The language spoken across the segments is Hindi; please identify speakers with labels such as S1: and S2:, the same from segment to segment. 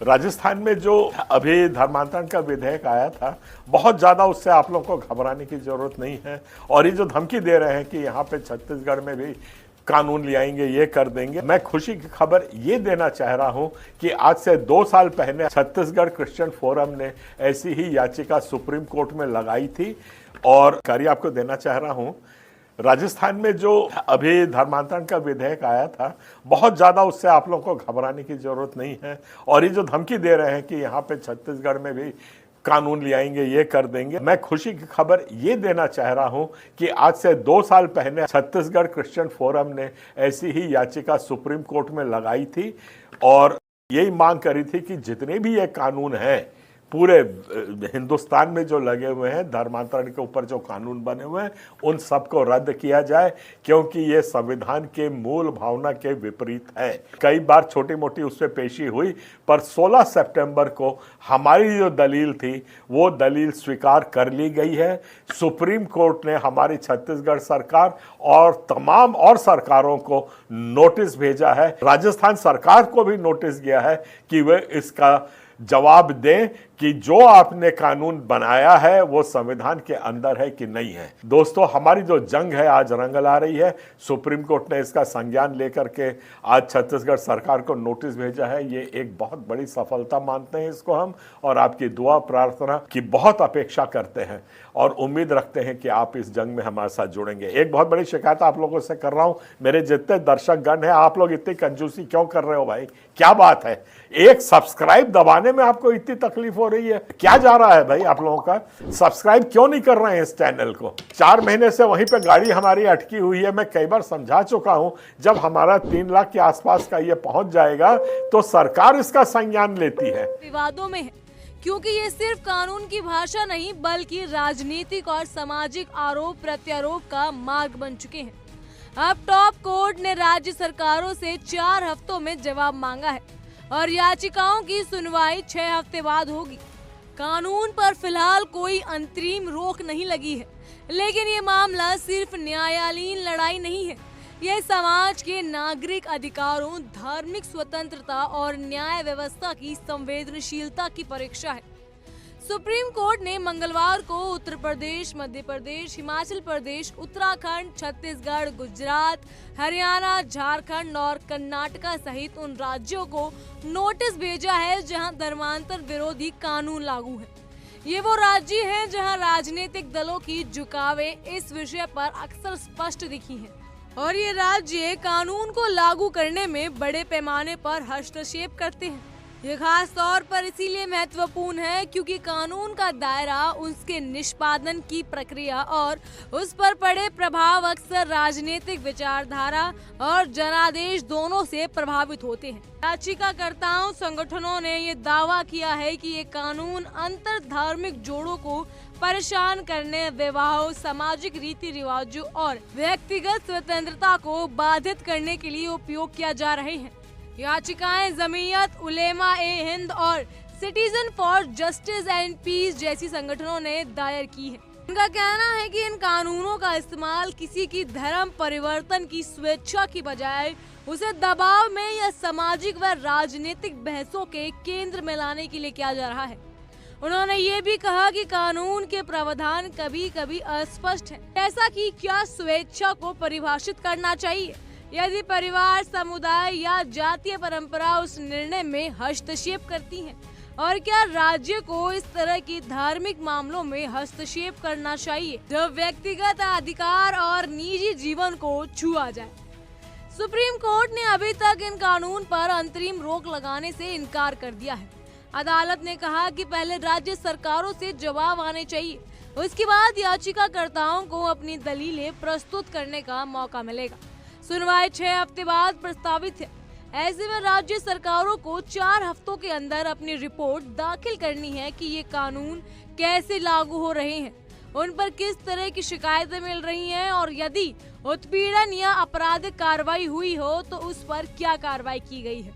S1: राजस्थान में जो अभी धर्मांतरण का विधेयक आया था, बहुत ज़्यादा उससे आप लोगों को घबराने की ज़रूरत नहीं है। और ये जो धमकी दे रहे हैं कि यहाँ पे छत्तीसगढ़ में भी कानून ले आएंगे, ये कर देंगे, मैं खुशी की खबर ये देना चाह रहा हूँ कि आज से 2 साल पहले छत्तीसगढ़ क्रिश्चियन फोरम ने ऐसी ही याचिका सुप्रीम कोर्ट में लगाई थी। और कार्य आपको देना चाह रहा हूँ, राजस्थान में जो अभी धर्मांतरण का विधेयक आया था, बहुत ज़्यादा उससे आप लोगों को घबराने की ज़रूरत नहीं है। और ये जो धमकी दे रहे हैं कि यहाँ पे छत्तीसगढ़ में भी कानून ले आएंगे, ये कर देंगे, मैं खुशी की खबर ये देना चाह रहा हूँ कि आज से 2 साल पहले छत्तीसगढ़ क्रिश्चियन फोरम ने ऐसी ही याचिका सुप्रीम कोर्ट में लगाई थी और यही मांग करी थी कि जितने भी ये कानून हैं पूरे हिंदुस्तान में जो लगे हुए हैं, धर्मांतरण के ऊपर जो कानून बने हुए हैं, उन सबको रद्द किया जाए, क्योंकि ये संविधान के मूल भावना के विपरीत है। कई बार छोटी मोटी उस पर पेशी हुई, पर 16 सितंबर को हमारी जो दलील थी वो दलील स्वीकार कर ली गई है। सुप्रीम कोर्ट ने हमारी छत्तीसगढ़ सरकार और तमाम और सरकारों को नोटिस भेजा है, राजस्थान सरकार को भी नोटिस गया है कि वे इसका जवाब दें कि जो आपने कानून बनाया है वो संविधान के अंदर है कि नहीं है। दोस्तों, हमारी जो जंग है आज रंग ला रही है। सुप्रीम कोर्ट ने इसका संज्ञान लेकर के आज छत्तीसगढ़ सरकार को नोटिस भेजा है। ये एक बहुत बड़ी सफलता मानते हैं इसको हम, और आपकी दुआ प्रार्थना की बहुत अपेक्षा करते हैं और उम्मीद रखते हैं कि आप इस जंग में हमारे साथ जुड़ेंगे। एक बहुत बड़ी शिकायत आप लोगों से कर रहा हूं, मेरे जितने दर्शक गण हैं, आप लोग इतनी कंजूसी क्यों कर रहे हो भाई? क्या बात है? एक सब्सक्राइब दबाने में आपको इतनी तकलीफ हो रही है? क्या जा रहा है भाई आप लोगों का? सब्सक्राइब क्यों नहीं कर रहे हैं इस चैनल को? 4 महीने से वहीं पे गाड़ी हमारी अटकी हुई है। मैं कई बार समझा चुका हूं, जब हमारा 3 लाख के आसपास का ये पहुंच जाएगा तो सरकार इसका संज्ञान लेती है।
S2: विवादों में है क्योंकि ये सिर्फ कानून की भाषा नहीं बल्कि राजनीतिक और सामाजिक आरोप प्रत्यारोप का मार्ग बन चुके हैं। अब टॉप कोर्ट ने राज्य सरकारों से 4 हफ्तों में जवाब मांगा है और याचिकाओं की सुनवाई 6 हफ्ते बाद होगी। कानून पर फिलहाल कोई अंतरिम रोक नहीं लगी है, लेकिन ये मामला सिर्फ न्यायालयीन लड़ाई नहीं है। यह समाज के नागरिक अधिकारों, धार्मिक स्वतंत्रता और न्याय व्यवस्था की संवेदनशीलता की परीक्षा है। सुप्रीम कोर्ट ने मंगलवार को उत्तर प्रदेश, मध्य प्रदेश, हिमाचल प्रदेश, उत्तराखंड, छत्तीसगढ़, गुजरात, हरियाणा, झारखंड और कर्नाटका सहित उन राज्यों को नोटिस भेजा है जहां धर्मांतर विरोधी कानून लागू है। ये वो राज्य हैं जहां राजनीतिक दलों की झुकावे इस विषय पर अक्सर स्पष्ट दिखी हैं और ये राज्य कानून को लागू करने में बड़े पैमाने पर हस्तक्षेप करते हैं। ये खास तौर पर इसीलिए महत्वपूर्ण है क्योंकि कानून का दायरा, उसके निष्पादन की प्रक्रिया और उस पर पड़े प्रभाव अक्सर राजनीतिक विचारधारा और जनादेश दोनों से प्रभावित होते हैं। याचिकाकर्ताओं संगठनों ने ये दावा किया है कि ये कानून अंतर धार्मिक जोड़ों को परेशान करने, विवाहों, सामाजिक रीति रिवाजों और व्यक्तिगत स्वतंत्रता को बाधित करने के लिए उपयोग किया जा रहे हैं। याचिकाएं जमीयत उलेमा ए हिंद और citizen for justice and peace जैसी संगठनों ने दायर की है। उनका कहना है कि इन कानूनों का इस्तेमाल किसी की धर्म परिवर्तन की स्वेच्छा की बजाय उसे दबाव में या सामाजिक व राजनीतिक बहसों के केंद्र में लाने के लिए किया जा रहा है। उन्होंने ये भी कहा कि कानून के प्रावधान कभी कभी अस्पष्ट है, जैसा कि क्या स्वेच्छा को परिभाषित करना चाहिए, यदि परिवार, समुदाय या जातीय परंपरा उस निर्णय में हस्तक्षेप करती हैं, और क्या राज्य को इस तरह की धार्मिक मामलों में हस्तक्षेप करना चाहिए जो व्यक्तिगत अधिकार और निजी जीवन को छुआ जाए। सुप्रीम कोर्ट ने अभी तक इन कानून पर अंतरिम रोक लगाने से इनकार कर दिया है। अदालत ने कहा कि पहले राज्य सरकारों से जवाब आने चाहिए, उसके बाद याचिकाकर्ताओं को अपनी दलीलें प्रस्तुत करने का मौका मिलेगा। सुनवाई 6 हफ्ते बाद प्रस्तावित है। ऐसे में राज्य सरकारों को 4 हफ्तों के अंदर अपनी रिपोर्ट दाखिल करनी है कि ये कानून कैसे लागू हो रहे हैं, उन पर किस तरह की शिकायतें मिल रही हैं और यदि उत्पीड़न या आपराधिक कार्रवाई हुई हो तो उस पर क्या कार्रवाई की गई है।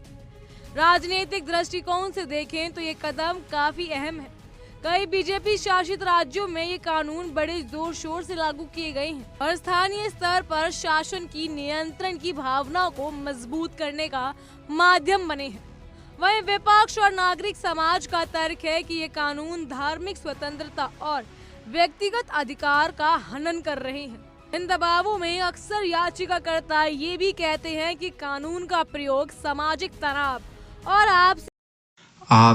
S2: राजनीतिक दृष्टिकोण से देखें तो ये कदम काफी अहम है। कई बीजेपी शासित राज्यों में ये कानून बड़े जोर शोर से लागू किए गए हैं और स्थानीय स्तर पर शासन की नियंत्रण की भावना को मजबूत करने का माध्यम बने हैं। वहीं विपक्ष और नागरिक समाज का तर्क है कि ये कानून धार्मिक स्वतंत्रता और व्यक्तिगत अधिकार का हनन कर रहे हैं। इन दबावों में अक्सर याचिकाकर्ता ये भी कहते हैं कि कानून का प्रयोग सामाजिक तनाव और
S3: आप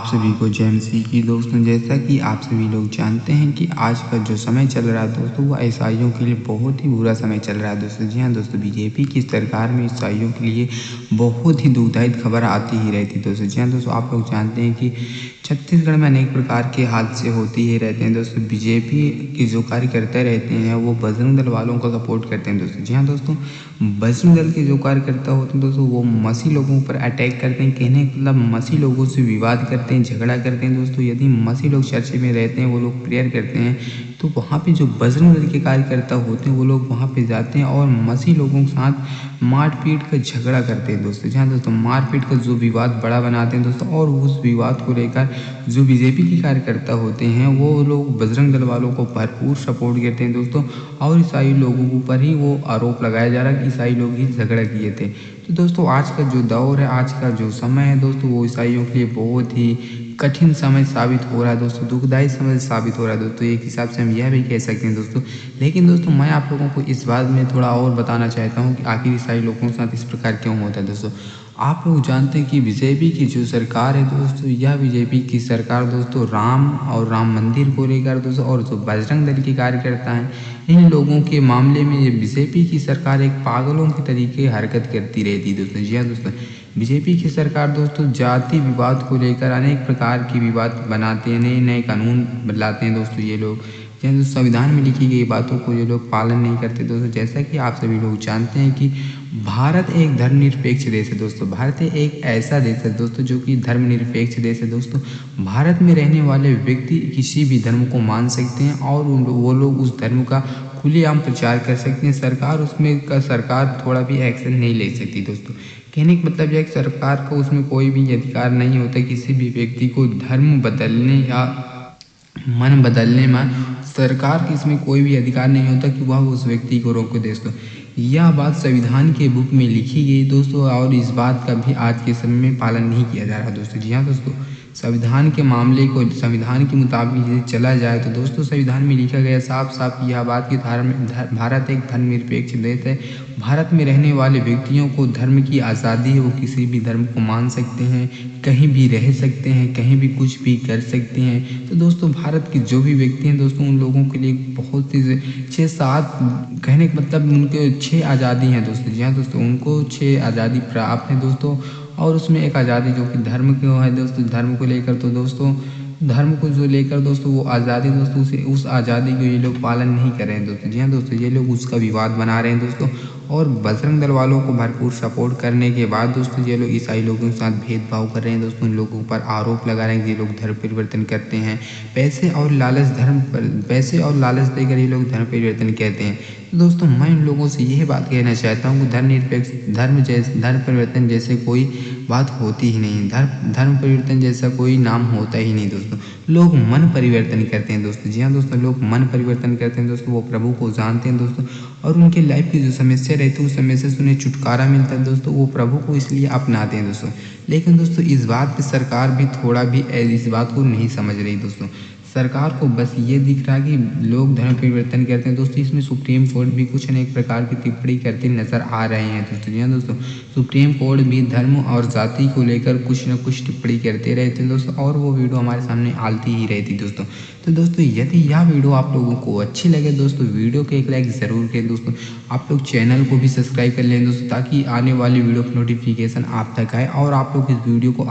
S3: सभी को जय मसीह की। दोस्तों, जैसा कि आप सभी लोग जानते हैं कि आज का जो समय चल रहा है दोस्तों, वो ईसाइयों के लिए बहुत ही बुरा समय चल रहा है दोस्तों। जी हाँ दोस्तों, बीजेपी की सरकार में ईसाइयों के लिए बहुत ही दुखदायी खबर आती ही रहती है दोस्तों। जी हाँ दोस्तों, आप लोग जानते हैं कि छत्तीसगढ़ में अनेक प्रकार के हादसे होते ही रहते हैं दोस्तों। बीजेपी के जो कार्यकर्ता रहते हैं वो बजरंग दल वालों का सपोर्ट करते हैं दोस्तों। जी हाँ दोस्तों, बजरंग दल के जो कार्यकर्ता होते हैं दोस्तों, वो मसीह लोगों पर अटैक करते हैं, कहने का मतलब मसीह लोगों से विवाद करते हैं, झगड़ा करते हैं दोस्तों। यदि मसीह लोग चर्च में रहते हैं, वो लोग प्रेयर करते हैं, तो वहाँ पे जो बजरंग दल के कार्यकर्ता होते हैं वो लोग वहाँ पे जाते हैं और मसीह लोगों के साथ मारपीट का झगड़ा करते हैं दोस्तों। जहाँ दोस्तों मारपीट का जो विवाद बड़ा बनाते हैं दोस्तों, और उस विवाद को लेकर जो बीजेपी के कार्यकर्ता होते हैं वो लोग बजरंग दल वालों को भरपूर सपोर्ट करते हैं दोस्तों। और ईसाई लोगों के ऊपर ही वो आरोप लगाया जा रहा है कि ईसाई लोग ही झगड़ा किए थे। तो दोस्तों आज का जो दौर है, आज का जो समय है दोस्तों, वो ईसाइयों के लिए बहुत ही कठिन समय साबित हो रहा है दोस्तों, दुखदायी समय साबित हो रहा है दोस्तों। एक हिसाब से हम यह भी कह सकते हैं दोस्तों। लेकिन दोस्तों मैं आप लोगों को इस बात में थोड़ा और बताना चाहता हूँ कि आखिर ईसाई लोगों के साथ इस प्रकार क्यों होता है दोस्तों। आप लोग जानते हैं कि बीजेपी की जो सरकार है दोस्तों, यह बीजेपी की सरकार दोस्तों राम और राम मंदिर को लेकर दोस्तों, और जो बजरंग दल के कार्यकर्ता हैं, इन लोगों के मामले में ये बीजेपी की सरकार एक पागलों के तरीके हरकत करती रहती है दोस्तों। जी हाँ दोस्तों, बीजेपी की सरकार दोस्तों जाति विवाद को लेकर अनेक प्रकार की विवाद बनाते हैं, नए नए कानून बनाते हैं दोस्तों। ये लोग संविधान में लिखी गई बातों को ये लोग पालन नहीं करते दोस्तों। जैसा कि आप सभी लोग जानते हैं कि भारत एक धर्मनिरपेक्ष देश है दोस्तों। भारत एक ऐसा देश है दोस्तों जो कि धर्मनिरपेक्ष देश है दोस्तों। भारत में रहने वाले व्यक्ति किसी भी धर्म को मान सकते हैं और वो लोग उस धर्म का खुलेआम प्रचार कर सकते हैं। सरकार थोड़ा भी एक्शन नहीं ले सकती दोस्तों। कहने का मतलब यह कि सरकार को उसमें कोई भी अधिकार नहीं होता किसी भी व्यक्ति को धर्म बदलने या मन बदलने में। सरकार की इसमें कोई भी अधिकार नहीं होता कि वह उस व्यक्ति को रोके दोस्तों। यह बात संविधान के बुक में लिखी गई दोस्तों, और इस बात का भी आज के समय में पालन नहीं किया जा रहा दोस्तों। जी हाँ दोस्तों, संविधान के मामले को संविधान के मुताबिक यदि चला जाए तो दोस्तों संविधान में लिखा गया साफ साफ यह बात कि भारत एक धर्मनिरपेक्ष देश है। भारत में रहने वाले व्यक्तियों को धर्म की आज़ादी है, वो किसी भी धर्म को मान सकते हैं, कहीं भी रह सकते हैं, कहीं भी कुछ भी कर सकते हैं। तो दोस्तों भारत के जो भी व्यक्ति हैं दोस्तों, उन लोगों के लिए बहुत ही 6-7 कहने का मतलब उनके 6 आज़ादी हैं दोस्तों। जी हाँ दोस्तों, उनको 6 आज़ादी प्राप्त है दोस्तों। और उसमें एक आज़ादी जो कि धर्म को है दोस्तों, धर्म को लेकर तो दोस्तों धर्म को जो लेकर दोस्तों वो आज़ादी दोस्तों, उस आज़ादी को ये लोग पालन नहीं कर रहे हैं दोस्तों। जी हाँ दोस्तों, ये लोग उसका विवाद बना रहे हैं दोस्तों। और बजरंग दल वालों को भरपूर सपोर्ट करने के बाद दोस्तों ये लोग ईसाई लोगों के साथ भेदभाव कर रहे हैं दोस्तों। उन लोगों पर आरोप लगा रहे हैं कि ये लोग धर्म परिवर्तन करते हैं, पैसे और लालच देकर ये लोग धर्म परिवर्तन कहते हैं। तो दोस्तों मैं इन लोगों से यह बात कहना चाहता हूँ कि धर्म परिवर्तन जैसे कोई बात होती ही नहीं, धर्म परिवर्तन जैसा कोई नाम होता ही नहीं दोस्तों। लोग मन परिवर्तन करते हैं दोस्तों। जी हाँ दोस्तों, लोग मन परिवर्तन करते हैं दोस्तों। वो प्रभु को जानते हैं दोस्तों, और उनके लाइफ की जो समस्या रहती है उस समस्या से उन्हें छुटकारा मिलता है दोस्तों। वो प्रभु को इसलिए अपनाते हैं दोस्तों। लेकिन दोस्तों इस बात पे सरकार भी थोड़ा भी इस बात को नहीं समझ रही दोस्तों। सरकार को बस ये दिख रहा है कि लोग धर्म परिवर्तन करते हैं दोस्तों। इसमें सुप्रीम कोर्ट भी कुछ अनेक प्रकार की टिप्पणी करते नजर आ रहे हैं दोस्तों। जी हाँ दोस्तों, सुप्रीम कोर्ट भी धर्म और जाति को लेकर कुछ न कुछ टिप्पणी करते रहते हैं दोस्तों, और वो वीडियो हमारे सामने आती ही रहती दोस्तों। तो दोस्तों यदि यह वीडियो आप लोगों को अच्छी लगे दोस्तों, वीडियो को एक लाइक ज़रूर करें दोस्तों। आप लोग चैनल को भी सब्सक्राइब कर लें दोस्तों, ताकि आने वाली वीडियो की नोटिफिकेशन आप तक आए और आप लोग इस वीडियो को